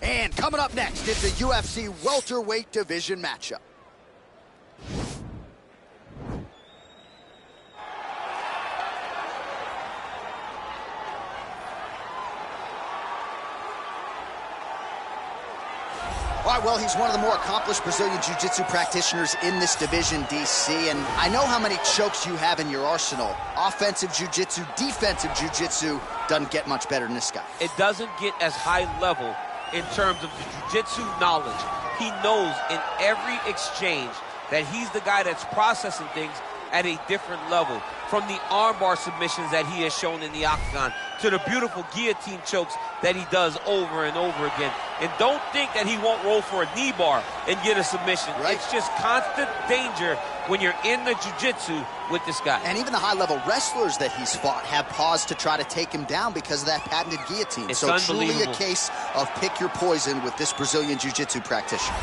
And coming up next, it's a UFC welterweight division matchup. All right, well, he's one of the more accomplished Brazilian Jiu-Jitsu practitioners in this division, DC, and I know how many chokes you have in your arsenal. Offensive Jiu-Jitsu, defensive Jiu-Jitsu, doesn't get much better than this guy. It doesn't get as high level in terms of the Jiu-Jitsu knowledge. He knows in every exchange that he's the guy that's processing things at a different level. From the armbar submissions that he has shown in the octagon to the beautiful guillotine chokes that he does over and over again. And don't think that he won't roll for a knee bar and get a submission. Right. It's just constant danger when you're in the jiu-jitsu with this guy. And even the high-level wrestlers that he's fought have paused to try to take him down because of that patented guillotine. It's so truly a case of pick your poison with this Brazilian jiu-jitsu practitioner.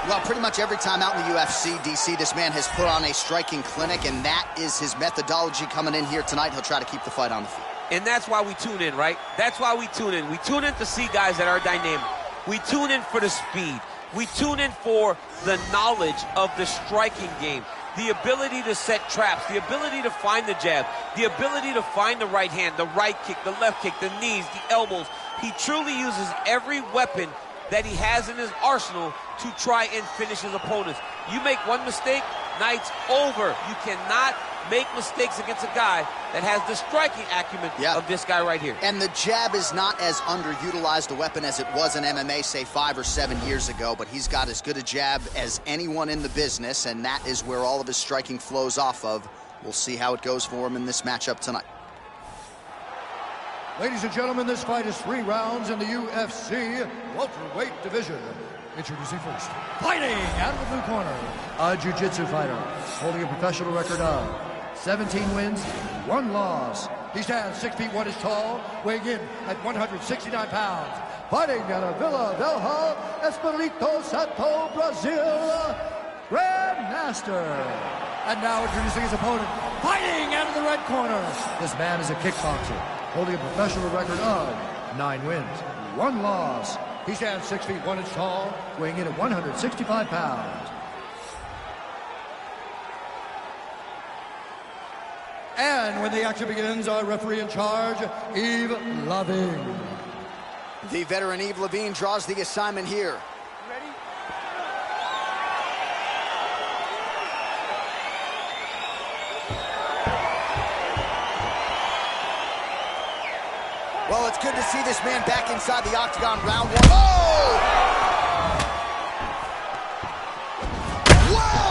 Well, pretty much every time out in the UFC, DC, this man has put on a striking clinic, and that is his methodology coming in here tonight. He'll try to keep the fight on the feet. And that's why we tune in, right? That's why we tune in. We tune in to see guys that are dynamic. We tune in for the speed. We tune in for the knowledge of the striking game, the ability to set traps, the ability to find the jab, the ability to find the right hand, the right kick, the left kick, the knees, the elbows. He truly uses every weapon that he has in his arsenal to try and finish his opponents. You make one mistake, night's over. You cannot make mistakes against a guy that has the striking acumen of this guy right here. And the jab is not as underutilized a weapon as it was in MMA, say 5 or 7 years ago, but he's got as good a jab as anyone in the business, and that is where all of his striking flows off of. We'll see how it goes for him in this matchup tonight. Ladies and gentlemen, this fight is 3 rounds in the UFC welterweight division. Introducing first, fighting out of the blue corner, a jiu-jitsu fighter holding a professional record of 17 wins, 1 loss. He stands 6 feet 1 inches tall, weighing in at 169 pounds. Fighting out of Vila Velha, Espírito Santo, Brazil, Grandmaster. And now introducing his opponent, fighting out of the red corner. This man is a kickboxer, holding a professional record of 9 wins, 1 loss. He stands 6 feet 1 inch tall, weighing in at 165 pounds. And when the action begins, our referee in charge, Yves Lavigne. The veteran Yves Lavigne draws the assignment here. Ready? Well, it's good to see this man back inside the octagon, round 1. Oh! Whoa!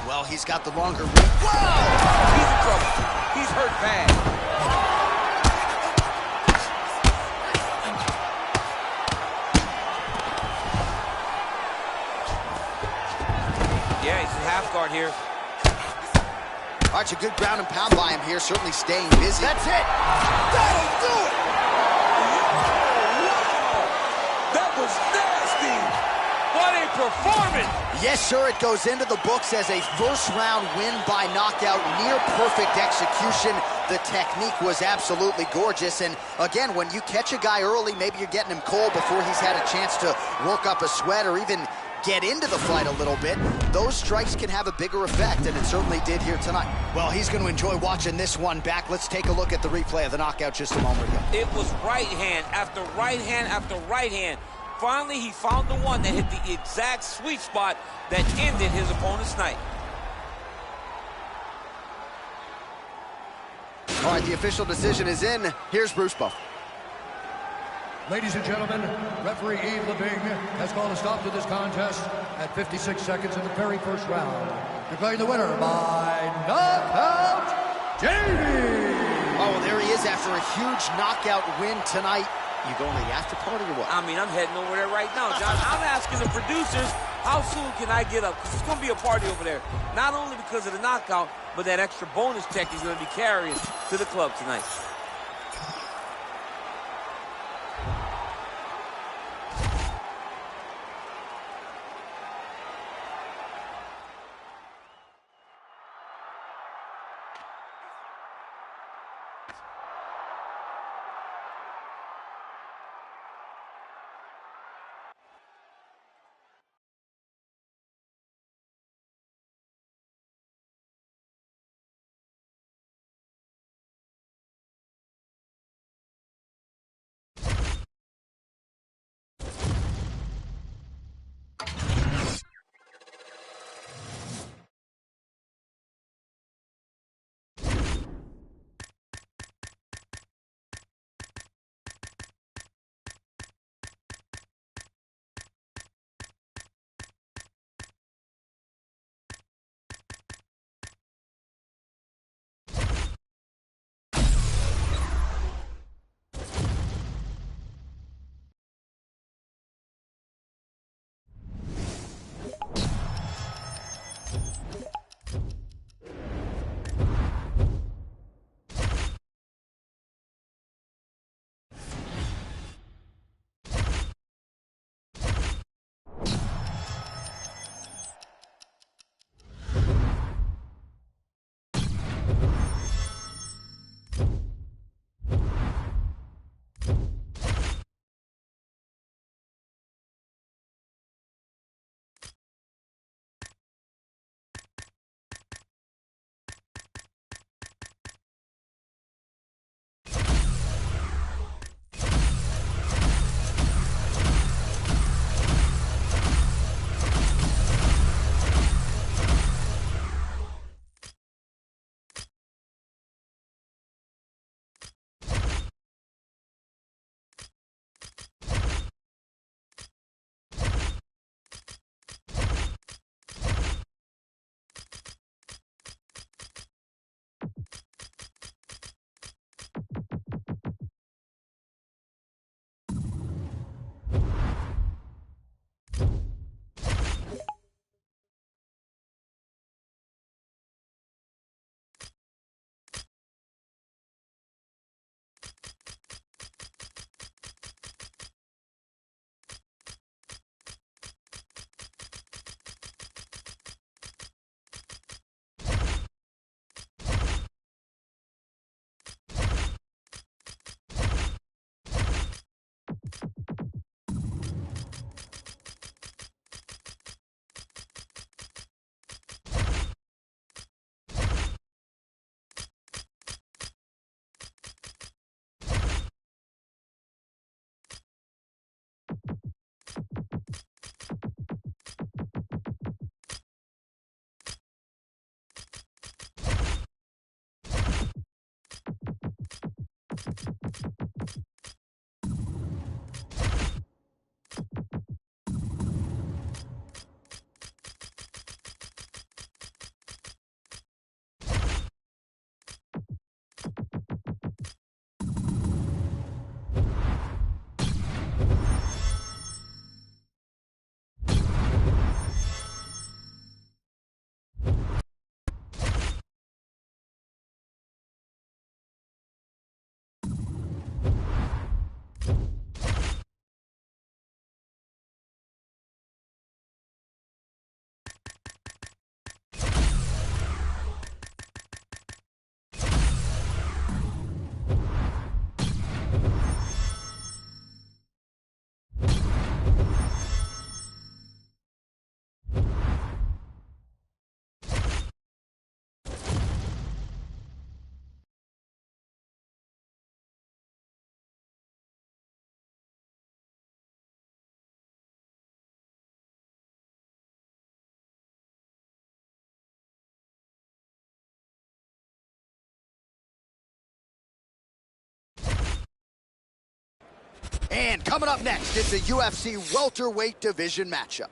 Well, he's got the longer reach. Whoa! He's in trouble. He's hurt bad. Yeah, he's in half guard here. All right, a good ground and pound by him here, certainly staying busy. That's it! That'll do it! Wow! That was nasty! What a performance! Yes, sir, it goes into the books as a first-round win by knockout, near-perfect execution. The technique was absolutely gorgeous, and again, when you catch a guy early, maybe you're getting him cold before he's had a chance to work up a sweat or even get into the fight a little bit, those strikes can have a bigger effect, and it certainly did here tonight. Well, he's going to enjoy watching this one back. Let's take a look at the replay of the knockout just a moment ago. It was right hand after right hand after right hand. Finally, he found the one that hit the exact sweet spot that ended his opponent's night. All right, the official decision is in. Here's Bruce Buff. Ladies and gentlemen, referee Yves Lavigne has called a stop to this contest at 56 seconds in the very first round, declaring the winner by knockout, Davey! Oh, well, there he is after a huge knockout win tonight. You going to the after party or what? I mean, I'm heading over there right now, John. I'm asking the producers, how soon can I get up? Because it's going to be a party over there. Not only because of the knockout, but that extra bonus check he's going to be carrying to the club tonight. And coming up next, it's a UFC welterweight division matchup.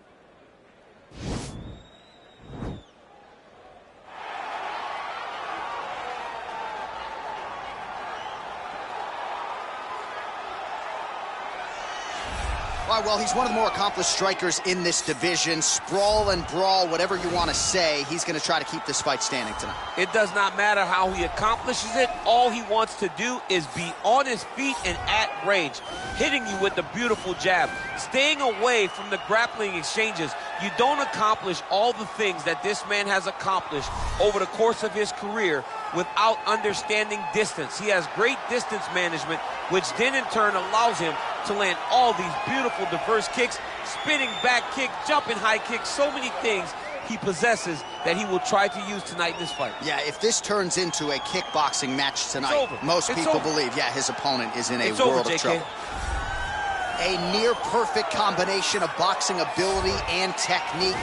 All right, well, he's one of the more accomplished strikers in this division. Sprawl and brawl, whatever you want to say, he's going to try to keep this fight standing tonight. It does not matter how he accomplishes it. All he wants to do is be on his feet and at range, hitting you with the beautiful jab, staying away from the grappling exchanges, You don't accomplish all the things that this man has accomplished over the course of his career without understanding distance. He has great distance management, which then in turn allows him to land all these beautiful, diverse kicks, spinning back kick, jumping high kicks, so many things he possesses that he will try to use tonight in this fight. Yeah, if this turns into a kickboxing match tonight, most people believe, yeah, his opponent is in a world of trouble. A near-perfect combination of boxing ability and technique.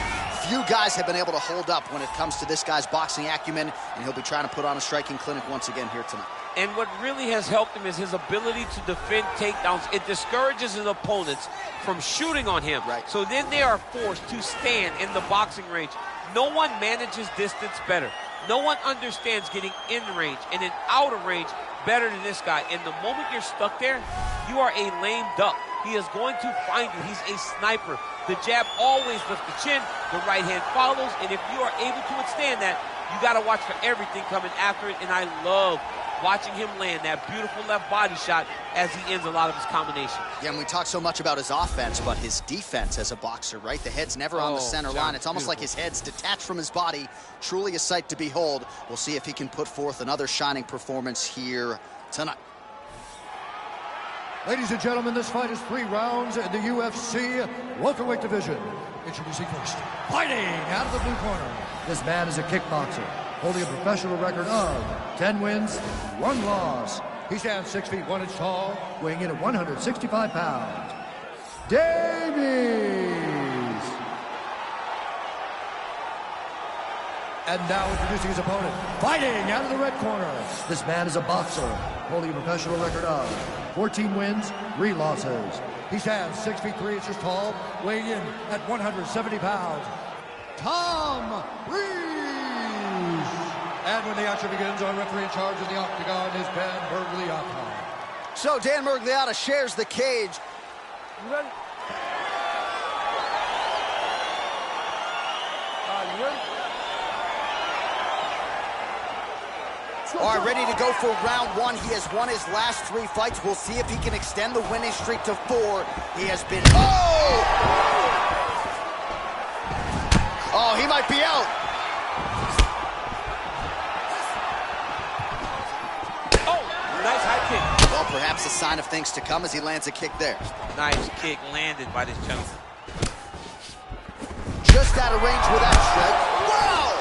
Few guys have been able to hold up when it comes to this guy's boxing acumen, and he'll be trying to put on a striking clinic once again here tonight. And what really has helped him is his ability to defend takedowns. It discourages his opponents from shooting on him. Right. So then they are forced to stand in the boxing range. No one manages distance better. No one understands getting in range and then out of range better than this guy. And the moment you're stuck there, you are a lame duck. He is going to find you. He's a sniper. The jab always lifts the chin. The right hand follows. And if you are able to withstand that, you got to watch for everything coming after it. And I love watching him land that beautiful left body shot as he ends a lot of his combinations. Yeah, and we talk so much about his offense, but his defense as a boxer, right? The head's never on the center line. It's almost like his head's detached from his body. Truly a sight to behold. We'll see if he can put forth another shining performance here tonight. Ladies and gentlemen, this fight is 3 rounds in the UFC welterweight division. Introducing first, fighting out of the blue corner. This man is a kickboxer, holding a professional record of 10 wins, 1 loss. He stands 6 feet 1 inch tall, weighing in at 165 pounds. Davies! And now introducing his opponent, fighting out of the red corner. This man is a boxer, holding a professional record of 14 wins, 3 losses. He stands 6 feet 3 inches tall, weighing in at 170 pounds. Tom Reeves! And when the action begins, our referee in charge of the octagon is Ben Bergliotta. So Dan Bergliotta shares the cage. You ready? You ready? All right, ready to go for round 1. He has won his last 3 fights. We'll see if he can extend the winning streak to 4. He has been... Oh, he might be out. Oh, nice high kick. Well, perhaps a sign of things to come as he lands a kick there. Nice kick landed by this gentleman. Just out of range with that strike. Wow!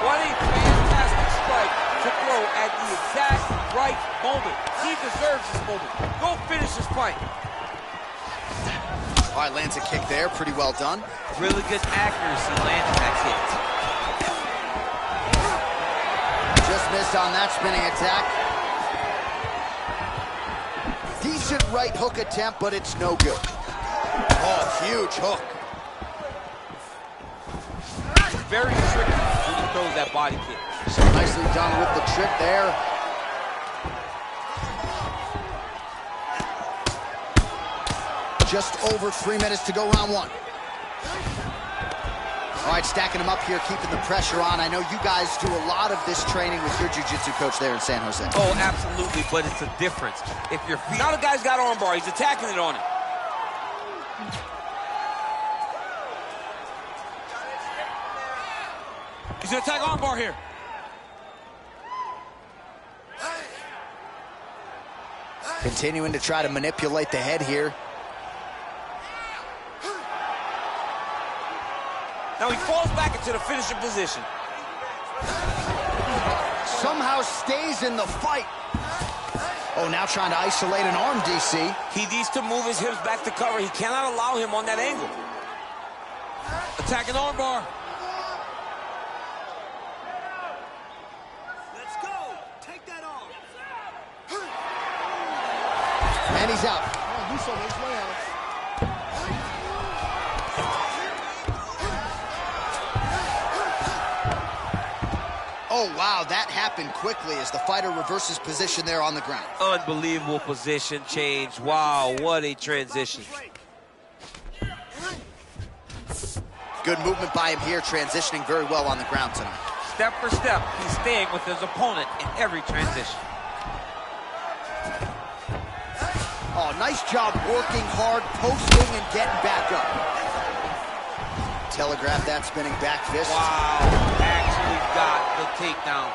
What a fantastic strike to throw at the exact right moment. He deserves this moment. Go finish this fight. All right, lands a kick there. Pretty well done. Really good accuracy landing that kick. Just missed on that spinning attack. Decent right hook attempt, but it's no good. Oh, huge hook. Very tricky when he throws that body kick. So nicely done with the trip there. Just over 3 minutes to go, round 1. All right, stacking them up here, keeping the pressure on. I know you guys do a lot of this training with your jiu-jitsu coach there in San Jose. Oh, absolutely, but it's a difference. If your feet... Now the guy's got armbar. He's attacking it on him. He's going to attack armbar here. Continuing to try to manipulate the head here. Now he falls back into the finishing position. Somehow stays in the fight. Oh, now trying to isolate an arm, DC. He needs to move his hips back to cover. He cannot allow him on that angle. Attacking armbar. Let's go. Take that off. And he's out. Oh, do so. Let's lay out. Oh, wow, that happened quickly as the fighter reverses position there on the ground. Unbelievable position change. Wow, what a transition. Good movement by him here, transitioning very well on the ground tonight. Step for step, he's staying with his opponent in every transition. Oh, nice job working hard, posting, and getting back up. telegraphed that spinning back fist. Wow, actually got the takedown.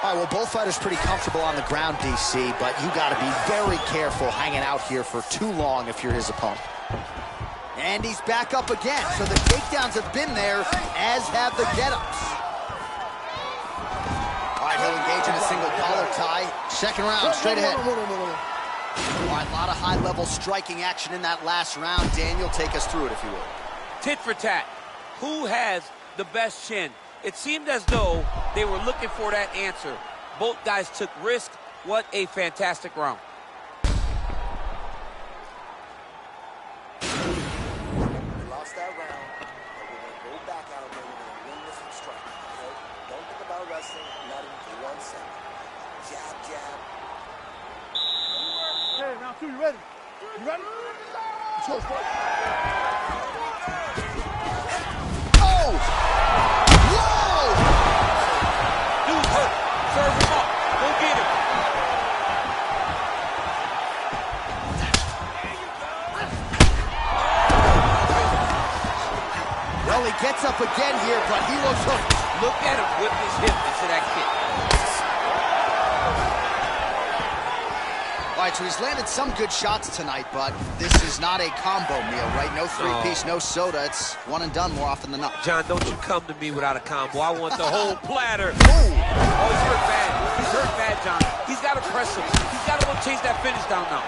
All right, well, both fighters pretty comfortable on the ground, DC, but you got to be very careful hanging out here for too long if you're his opponent. And he's back up again, so the takedowns have been there, as have the get-ups. All right, he'll engage in a single collar tie. Second round, straight ahead. All right, a lot of high-level striking action in that last round. Daniel, take us through it, if you will. Tit for tat. Who has the best chin? It seemed as though they were looking for that answer. Both guys took risk. What a fantastic round. We lost that round, but we're going to go back out there. We're going to win this and strike. Okay? Don't think about wrestling, not even for 1 second. Jab, jab. Okay, round 2, you ready? You ready? Let's go, strike. Oh! Whoa! Dude hurt. Serve him up. Go get him. Well, he gets up again here, but he looks hooked. Look at him whip his hip into that kick. All right, so he's landed some good shots tonight, but this is not a combo meal, right? No three-piece, no soda. It's one and done more often than not. John, don't you come to me without a combo. I want the whole platter. Ooh. Oh, he's hurt bad. He's hurt bad, John. He's got to press him. He's got to go chase that finish down now.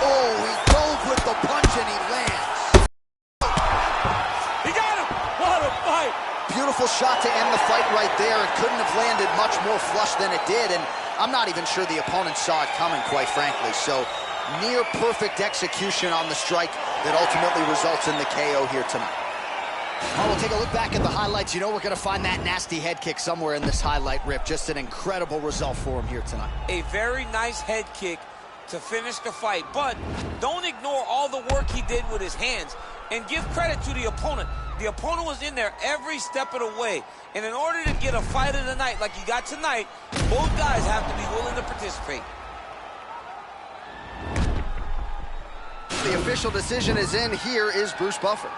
Oh, he dove with the punch and he lands. He got him. What a fight. Beautiful shot to end the fight right there. It couldn't have landed much more flush than it did, and I'm not even sure the opponent saw it coming, quite frankly. So, near perfect execution on the strike that ultimately results in the KO here tonight. Oh, we'll take a look back at the highlights. You know we're going to find that nasty head kick somewhere in this highlight rip. Just an incredible result for him here tonight. A very nice head kick to finish the fight, but don't ignore all the work he did with his hands, and give credit to the opponent. The opponent was in there every step of the way, and in order to get a fight of the night like you got tonight, both guys have to be willing to participate. The official decision is in. Here is Bruce Buffer.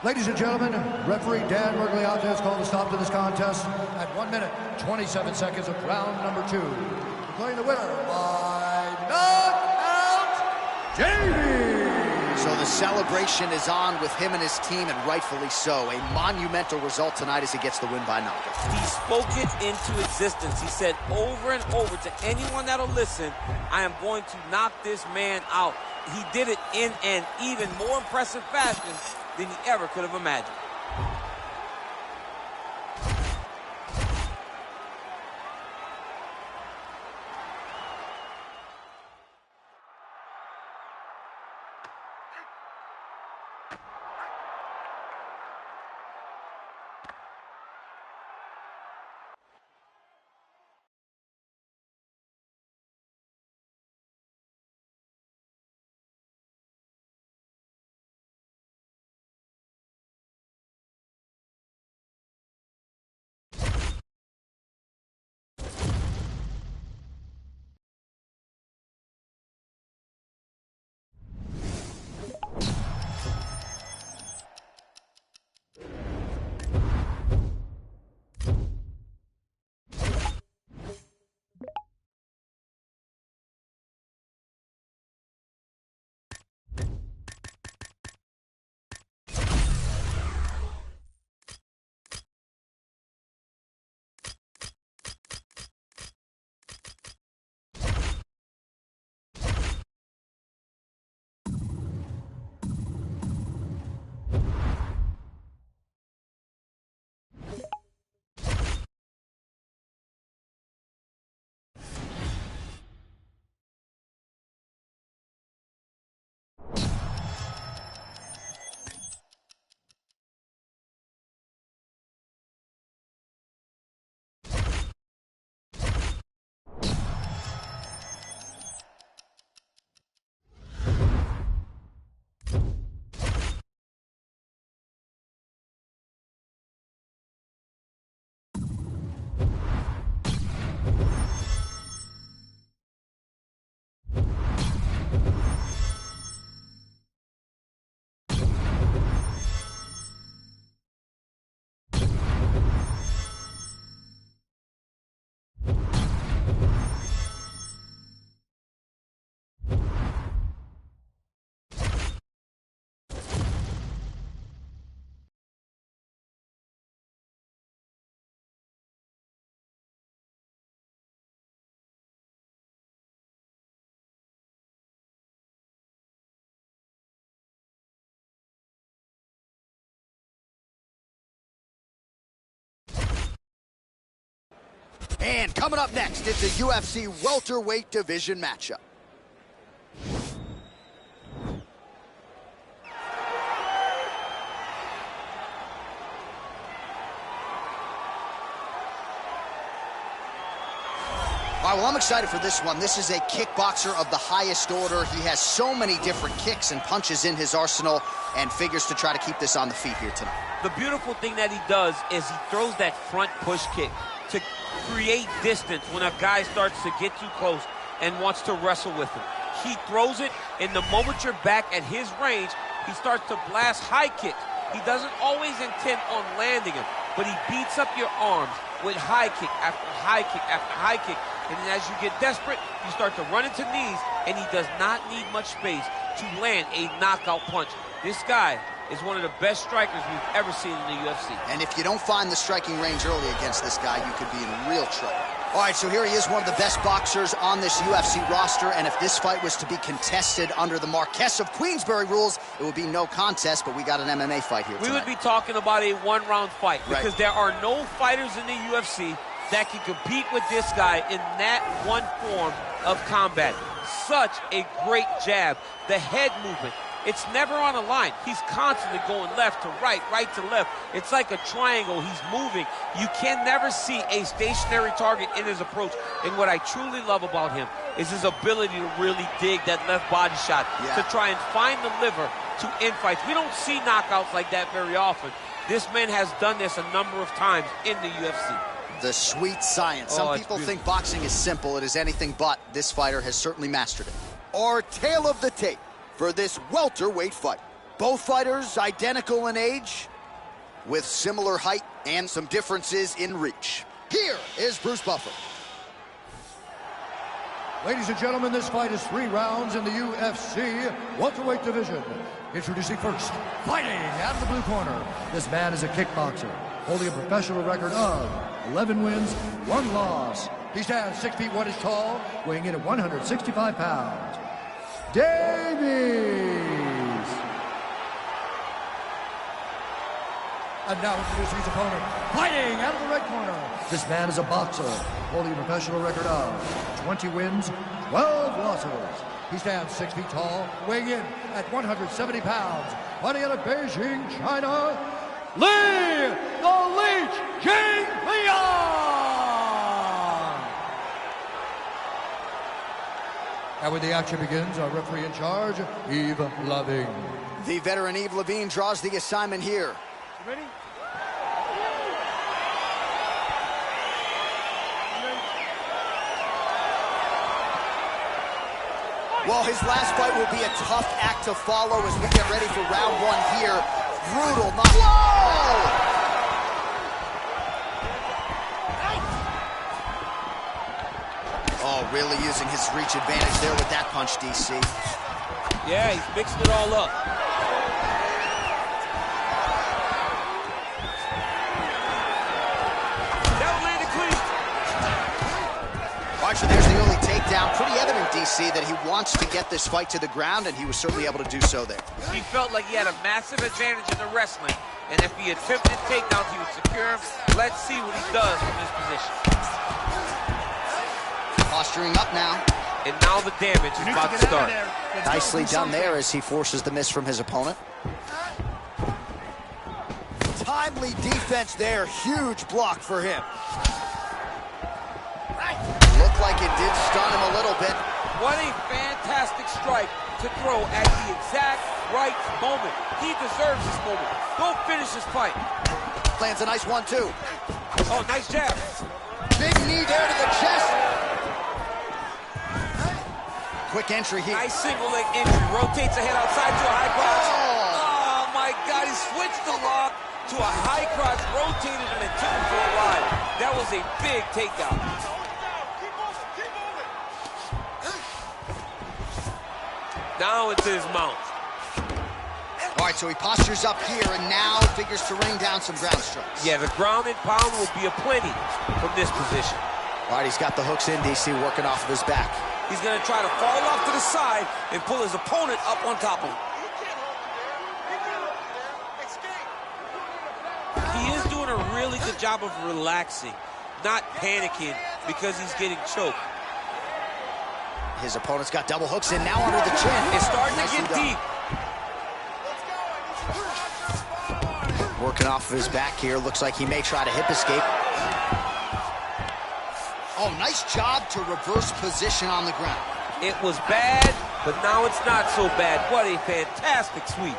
Ladies and gentlemen, referee Dan Mergliata has called a stop to this contest at 1 minute, 27 seconds of round number 2. Declaring the winner by knockout, JB! So the celebration is on with him and his team, and rightfully so. A monumental result tonight as he gets the win by knockout. He spoke it into existence. He said over and over to anyone that'll listen, I am going to knock this man out. He did it in an even more impressive fashion than he ever could have imagined. And coming up next, it's a UFC welterweight division matchup. All right, well, I'm excited for this one. This is a kickboxer of the highest order. He has so many different kicks and punches in his arsenal and figures to try to keep this on the feet here tonight. The beautiful thing that he does is he throws that front push kick to create distance when a guy starts to get too close and wants to wrestle with him. He throws it, and the moment you're back at his range, he starts to blast high kicks. He doesn't always intend on landing him, but he beats up your arms with high kick after high kick after high kick. And then as you get desperate, you start to run into knees, and he does not need much space to land a knockout punch. This guy is one of the best strikers we've ever seen in the UFC. And if you don't find the striking range early against this guy, you could be in real trouble. All right, so here he is, one of the best boxers on this UFC roster, and if this fight was to be contested under the Marquess of Queensberry rules, it would be no contest, but we got an MMA fight here tonight. We would be talking about a one-round fight, because there are no fighters in the UFC that can compete with this guy in that one form of combat. Such a great jab, the head movement. It's never on a line. He's constantly going left to right, right to left. It's like a triangle. He's moving. You can never see a stationary target in his approach. And what I truly love about him is his ability to really dig that left body shot, to try and find the liver to end fights. We don't see knockouts like that very often. This man has done this a number of times in the UFC. The sweet science. Some people think boxing is simple. It is anything but. This fighter has certainly mastered it. Our tale of the tape for this welterweight fight. Both fighters identical in age, with similar height and some differences in reach. Here is Bruce Buffer. Ladies and gentlemen, this fight is 3 rounds in the UFC welterweight division. Introducing first, fighting out of the blue corner. This man is a kickboxer, holding a professional record of 11 wins, 1 loss. He stands 6 feet 1 inches tall, weighing in at 165 pounds. Davies! And now introducing his opponent, fighting out of the red corner. This man is a boxer, holding a professional record of 20 wins, 12 losses. He stands 6 feet tall, weighing in at 170 pounds. Fighting out of Beijing, China, Li the Leech King Leon! And when the action begins, our referee in charge, Yves Lavigne. The veteran Yves Lavigne draws the assignment here. You ready? Well, his last fight will be a tough act to follow as we get ready for round 1 here. Brutal knock. Whoa! Oh, really using his reach advantage there with that punch, DC. Yeah, he's mixing it all up. That landed clean. All right, so there's the early takedown. Pretty evident, DC, that he wants to get this fight to the ground, and he was certainly able to do so there. He felt like he had a massive advantage in the wrestling, and if he attempted takedowns, he would secure him. Let's see what he does from this position. Posturing up now. And now the damage is about to start. Nicely done there as he forces the miss from his opponent. Timely defense there. Huge block for him. Looked like it did stun him a little bit. What a fantastic strike to throw at the exact right moment. He deserves this moment. Go finish this fight. Lands a nice 1-2. Oh, nice jab. Big knee there to the chest. Quick entry here. Nice single leg entry. Rotates the head outside to a high cross. Oh my God, he switched the lock to a high cross, rotated him and took him for a ride. That was a big takedown. Now into his mount. All right, so he postures up here and now figures to ring down some ground strikes. Yeah, the ground and pound will be aplenty from this position. All right, he's got the hooks in, DC, working off of his back. He's going to try to fall off to the side and pull his opponent up on top of him. He is doing a really good job of relaxing, not panicking because he's getting choked. His opponent's got double hooks in now under the chin. It's starting to get deep. Working off of his back here. Looks like he may try to hip escape. Oh, nice job to reverse position on the ground. It was bad, but now it's not so bad. What a fantastic sweep.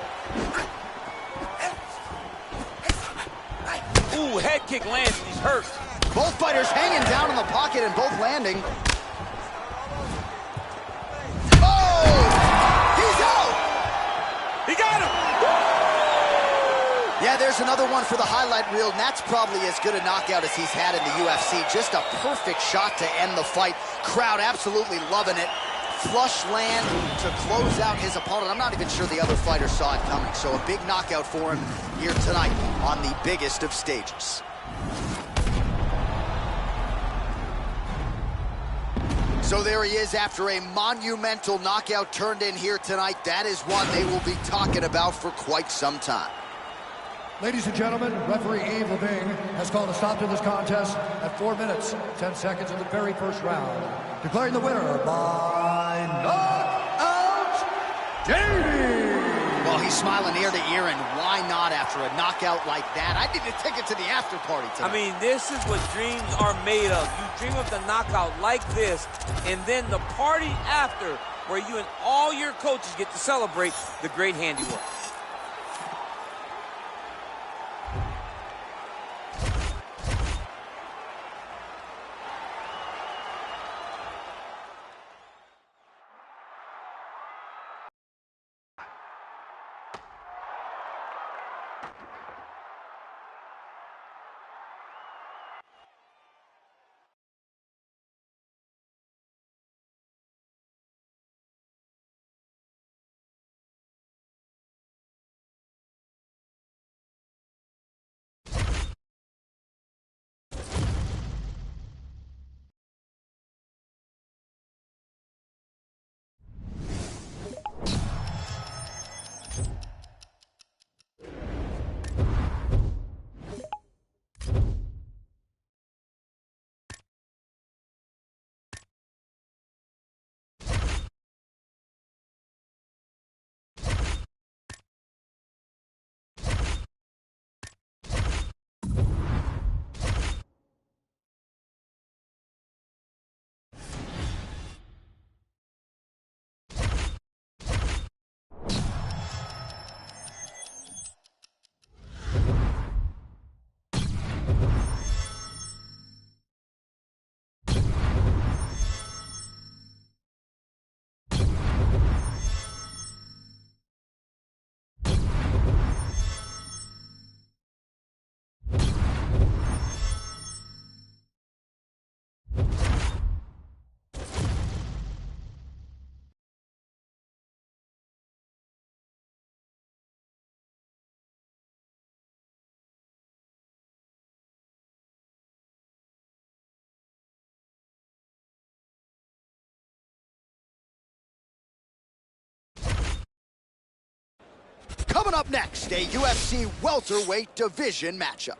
Ooh, head kick lands, he's hurt. Both fighters hanging down in the pocket and both landing. Oh! He's out! He got him! Yeah, there's another one for the highlight reel, and that's probably as good a knockout as he's had in the UFC. Just a perfect shot to end the fight. Crowd absolutely loving it. Flush land to close out his opponent. I'm not even sure the other fighter saw it coming. So a big knockout for him here tonight on the biggest of stages. So there he is after a monumental knockout turned in here tonight. That is one they will be talking about for quite some time. Ladies and gentlemen, referee Yves Leving has called a stop to this contest at 4 minutes, 10 seconds of the very first round, declaring the winner by knockout, Davey! Well, he's smiling ear to ear, and why not after a knockout like that? I need a ticket to the after party tonight. I mean, this is what dreams are made of. You dream of the knockout like this, and then the party after, where you and all your coaches get to celebrate the great handiwork. Coming up next, a UFC welterweight division matchup.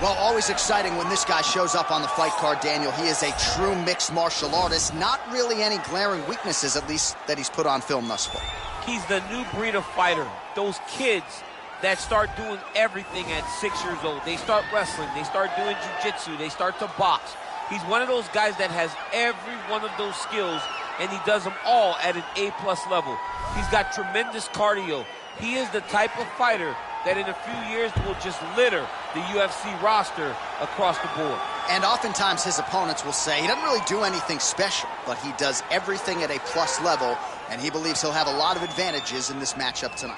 Well, always exciting when this guy shows up on the fight card, Daniel. He is a true mixed martial artist. Not really any glaring weaknesses, at least, that he's put on film thus far. He's the new breed of fighter. Those kids that start doing everything at 6 years old. They start wrestling, they start doing jiu-jitsu, they start to box. He's one of those guys that has every one of those skills, and he does them all at an A+ level. He's got tremendous cardio. He is the type of fighter that in a few years will just litter the UFC roster across the board. And oftentimes his opponents will say he doesn't really do anything special, but he does everything at a plus level, and he believes he'll have a lot of advantages in this matchup tonight.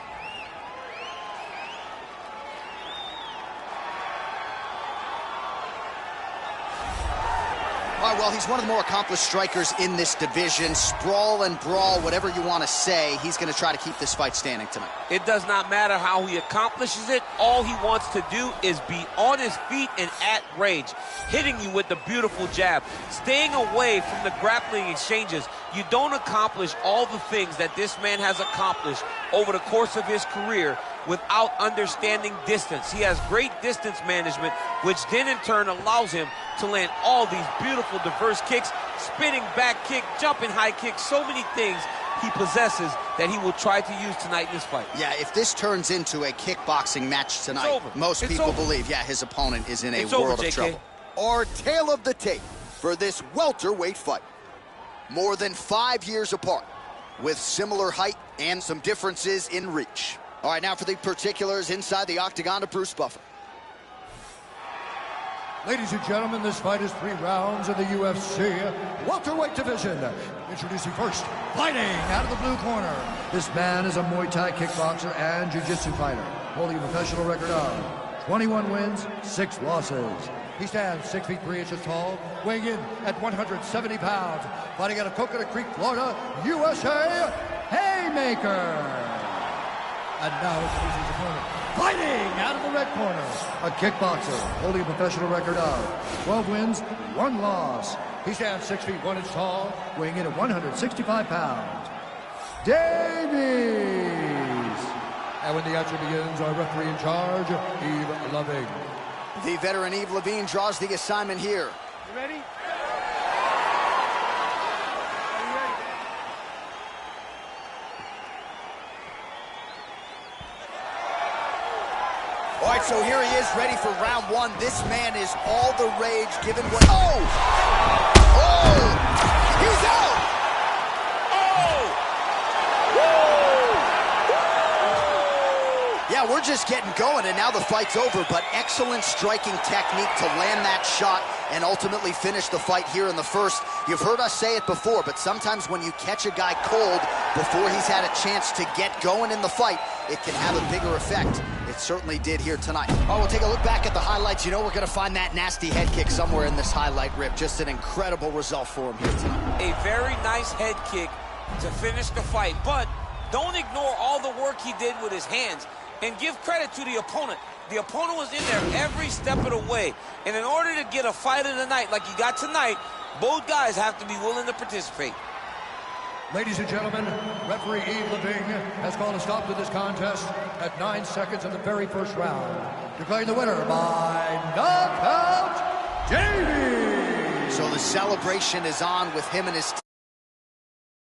All right, well, he's one of the more accomplished strikers in this division. Sprawl and brawl, whatever you want to say, he's going to try to keep this fight standing tonight. It does not matter how he accomplishes it. All he wants to do is be on his feet and at range, hitting you with the beautiful jab, staying away from the grappling exchanges. You don't accomplish all the things that this man has accomplished over the course of his career without understanding distance. He has great distance management, which then in turn allows him to land all these beautiful diverse kicks, spinning back kick, jumping high kick, so many things he possesses that he will try to use tonight in this fight. Yeah, if this turns into a kickboxing match tonight, most people believe, yeah, his opponent is in a world of trouble. Our tale of the tape for this welterweight fight. More than 5 years apart, with similar height and some differences in reach. All right, now for the particulars inside the octagon of Bruce Buffer. Ladies and gentlemen, this fight is 3 rounds in the UFC welterweight division. Introducing first, fighting out of the blue corner. This man is a Muay Thai kickboxer and jiu-jitsu fighter, holding a professional record of 21 wins, 6 losses. He stands 6 feet 3 inches tall, weighing in at 170 pounds, fighting out of Coconut Creek, Florida, USA, Haymaker. And now introducing his opponent, fighting out of the red corner, a kickboxer holding a professional record of 12 wins, 1 loss. He stands 6 feet 1 inch tall, weighing in at 165 pounds, Davies. And when the action begins, our referee in charge, Yves Loving. The veteran Yves Levine draws the assignment here. You ready? All right, so here he is, ready for round 1. This man is all the rage, given what... Oh! Oh! He's out! Yeah, we're just getting going, and now the fight's over, but excellent striking technique to land that shot and ultimately finish the fight here in the first. You've heard us say it before, but sometimes when you catch a guy cold before he's had a chance to get going in the fight, it can have a bigger effect. It certainly did here tonight. Oh, we'll take a look back at the highlights. You know we're going to find that nasty head kick somewhere in this highlight rip. Just an incredible result for him here tonight. A very nice head kick to finish the fight, but don't ignore all the work he did with his hands. And give credit to the opponent. The opponent was in there every step of the way. And in order to get a fight of the night like you got tonight, both guys have to be willing to participate. Ladies and gentlemen, referee Yves Levine has called a stop to this contest at 9 seconds of the very first round, declaring the winner by knockout, Davies. So the celebration is on with him and his team.